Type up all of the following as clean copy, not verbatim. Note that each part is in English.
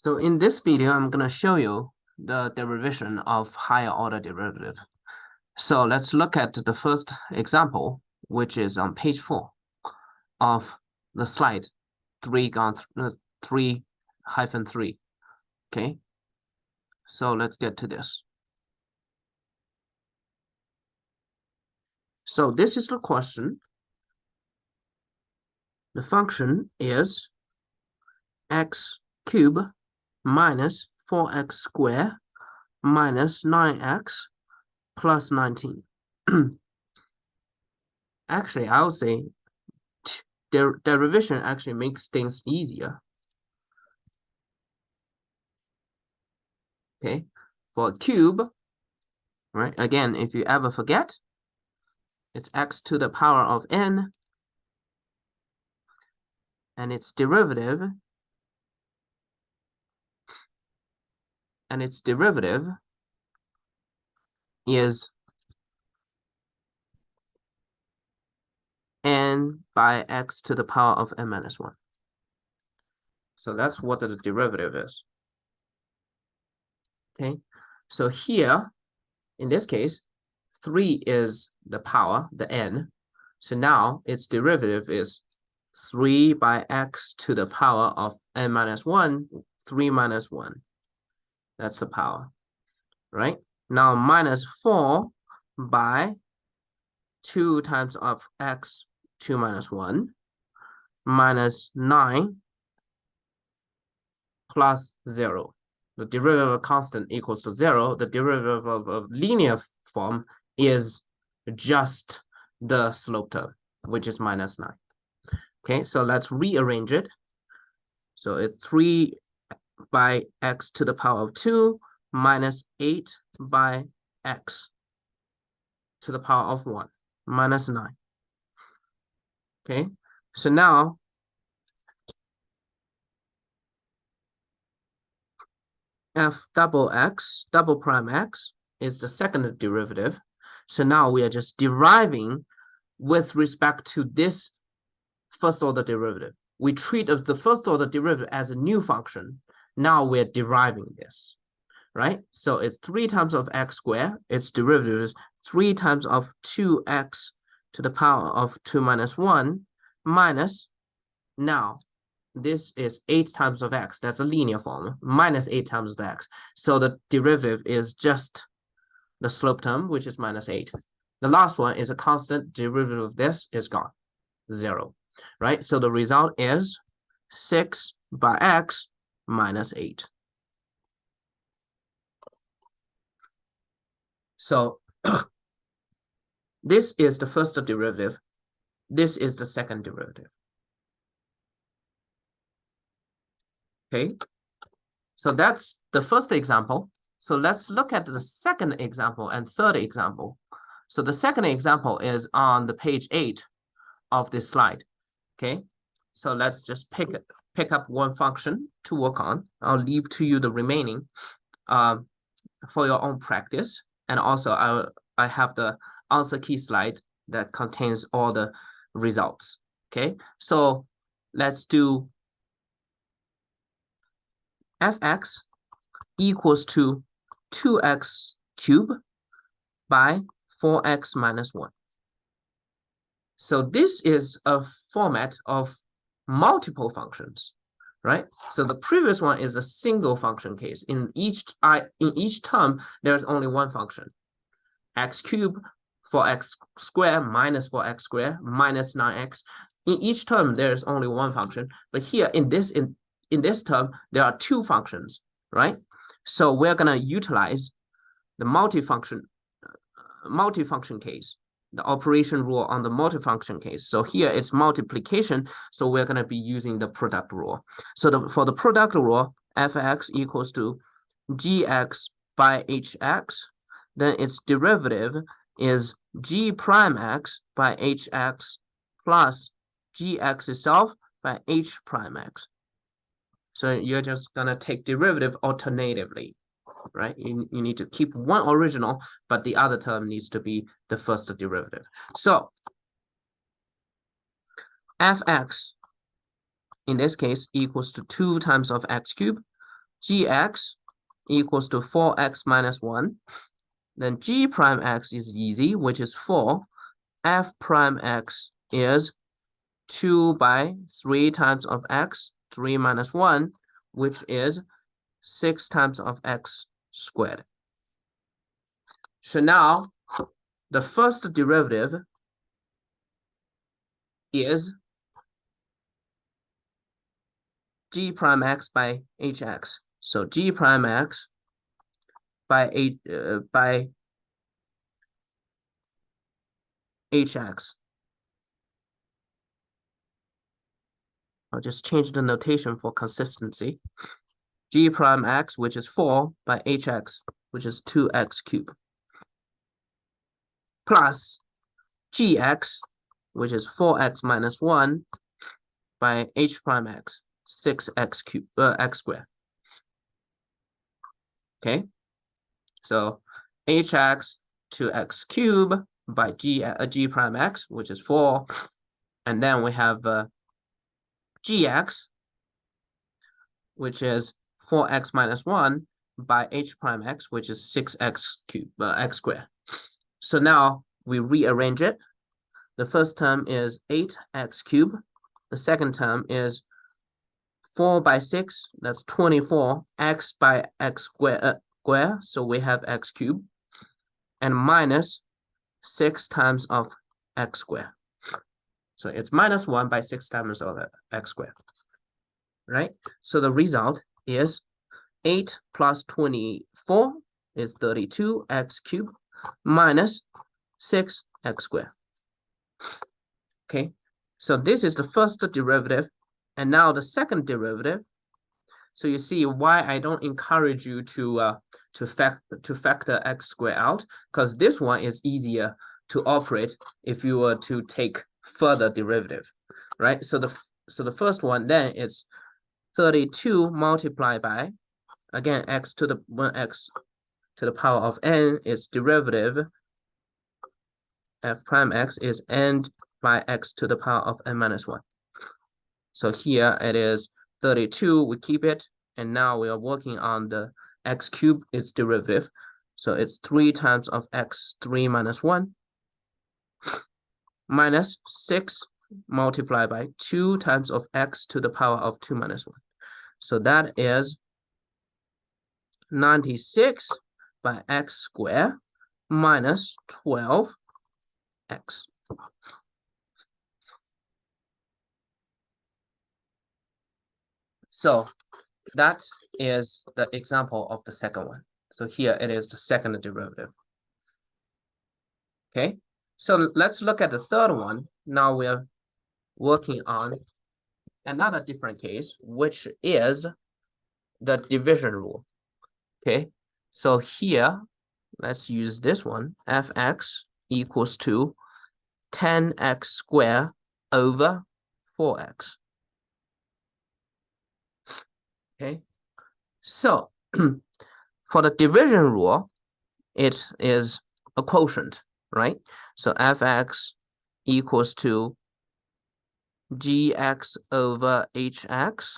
So in this video, I'm going to show you the derivation of higher order derivative. So let's look at the first example, which is on page 4 of the slide 3-3. Okay, so let's get to this. So this is the question. The function is x cubed minus 4x squared minus 9x plus 19. Actually, I would say derivation actually makes things easier. Okay, for a cube, right? Again, if you ever forget, it's x to the power of n, and its derivative, is n by x to the power of n minus 1. So that's what the derivative is. Okay, so here, in this case, 3 is the power, the n. So now its derivative is 3 by x to the power of n minus 1, 3 minus 1. That's the power, right? Now minus 4 by 2 times of x, 2 minus 1, minus 9 plus 0. The derivative of a constant equals to 0. The derivative of a linear form is just the slope term, which is minus 9. Okay, so let's rearrange it. So it's 3 by x to the power of 2 minus 8 by x to the power of 1 minus 9. Okay, so now f double x double prime x is the second derivative. So now we are just deriving with respect to this first order derivative. We treat of the first order derivative as a new function. Now we're deriving this, right? So it's 3 times of x squared. Its derivative is 3 times of 2x to the power of 2 minus 1 minus, now this is 8 times of x. That's a linear form, minus 8 times of x. So the derivative is just the slope term, which is minus 8. The last one is a constant. Derivative of this is gone, 0, right? So the result is 6 by x minus 8. So this is the first derivative. This is the second derivative. Okay, so that's the first example. So let's look at the second example and third example. So the second example is on the page 8 of this slide. Okay, so let's just pick up one function to work on. I'll leave to you the remaining for your own practice. And also I have the answer key slide that contains all the results. Okay, so let's do fx equals to 2x cubed by 4x minus 1. So this is a format of multiple functions, right? So the previous one is a single function case. In each term, there's only one function. X cubed, 4x squared minus 4x squared minus 9x. In each term, there's only one function. But here in this term, there are two functions, right? So we're gonna utilize the multifunction case, the operation rule on the multifunction case. So here it's multiplication, so we're gonna be using the product rule. So for the product rule, fx equals to gx by hx, then its derivative is g prime x by hx plus gx itself by h prime x. So you're just gonna take derivative alternatively, right? You need to keep one original, but the other term needs to be the first derivative. So fx in this case equals to 2 times of x cubed gx equals to 4x minus 1. Then g prime x is easy, which is 4. F prime x is 2 by 3 times of x, 3 minus 1, which is 6 times of x squared. So now, the first derivative is g prime x by hx. So g prime x by hx. I'll just change the notation for consistency. G prime x, which is 4, by hx, which is 2x cubed, plus gx, which is 4x minus 1, by h prime x, 6x cubed, x squared. Okay, so hx to x cubed by g prime x, which is 4, and then we have gx, which is 4x minus 1 by h prime x, which is 6x cubed, x squared. So now we rearrange it. The first term is 8x cubed. The second term is 4 by 6, that's 24, x by x squared, so we have x cubed, and minus 6 times of x squared. So it's minus 1 by 6 times of x squared, right? So the result is 8 plus 24 is 32x cubed minus 6x squared. Okay, so this is the first derivative, and now the second derivative. So you see why I don't encourage you to factor x squared out, because this one is easier to operate if you were to take further derivative, right? So the first one then is 32 multiplied by, again, x to the power of n is derivative f prime x is n by x to the power of n minus 1. So here it is 32, we keep it, and now we are working on the x cubed, its derivative. So it's 3 times of x, 3 minus 1, minus 6 multiplied by 2 times of x to the power of 2 minus 1. So that is 96 by x squared minus 12x. So that is the example of the second one. So here it is the second derivative. Okay, so let's look at the third one. Now we're working on another different case, which is the division rule. Okay, so here, let's use this one, fx equals to 10x squared over 4x. Okay, so for the division rule, it is a quotient, right? So fx equals to gx over hx.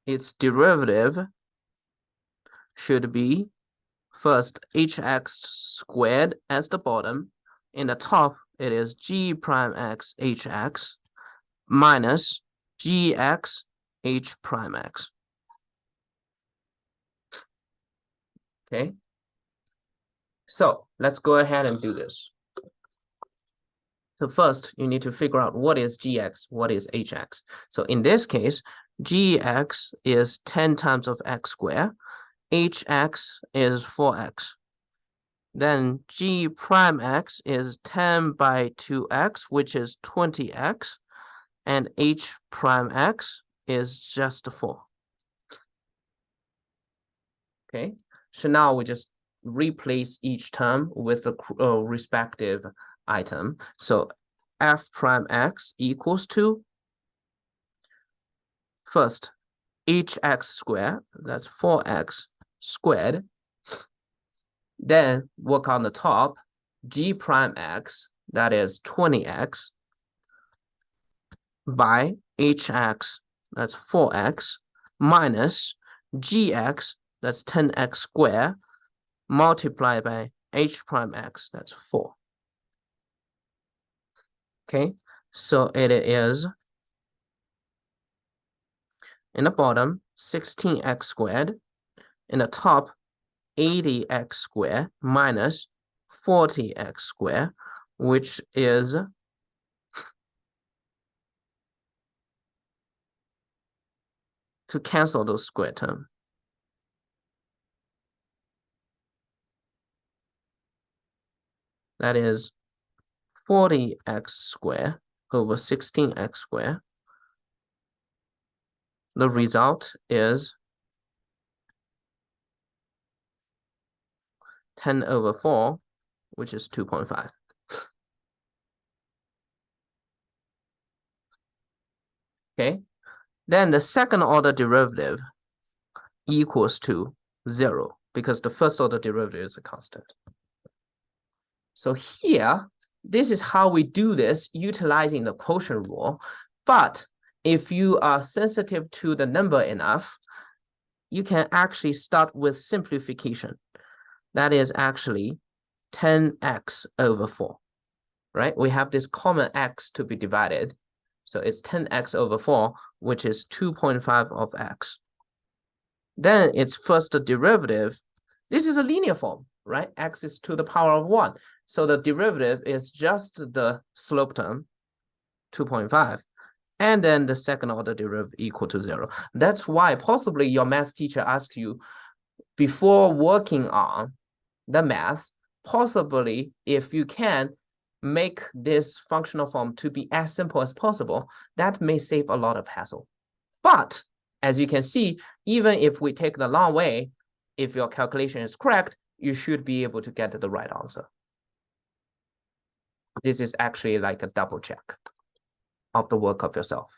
Its derivative should be first hx squared as the bottom. In the top, it is g prime x hx minus gx h prime x. Okay, so let's go ahead and do this. So first, you need to figure out what is gx, what is hx. So in this case, gx is 10 times of x squared, hx is 4x. Then g prime x is 10 by 2x, which is 20x, and h prime x is just 4. Okay, so now we just replace each term with the respective item. So f prime x equals to, first, hx squared, that's 4x squared. Then work on the top, g prime x, that is 20x, by hx, that's 4x, minus gx, that's 10x squared, multiplied by h prime x, that's 4. Okay, so it is in the bottom 16x squared, in the top 80x squared minus 40x squared, which is to cancel those square term. That is 40x squared over 16x squared. The result is 10 over 4, which is 2.5. Okay, then the second order derivative equals to 0 because the first order derivative is a constant. So here, this is how we do this utilizing the quotient rule. But if you are sensitive to the number enough, you can actually start with simplification. That is actually 10x over 4, right? We have this common x to be divided. So it's 10x over 4, which is 2.5 of x. Then its first derivative, this is a linear form, right? X is to the power of 1. So the derivative is just the slope term, 2.5. And then the second order derivative equal to 0. That's why possibly your math teacher asked you before working on the math, possibly if you can make this functional form to be as simple as possible, that may save a lot of hassle. But as you can see, even if we take the long way, if your calculation is correct, you should be able to get the right answer. This is actually like a double check of the work of yourself.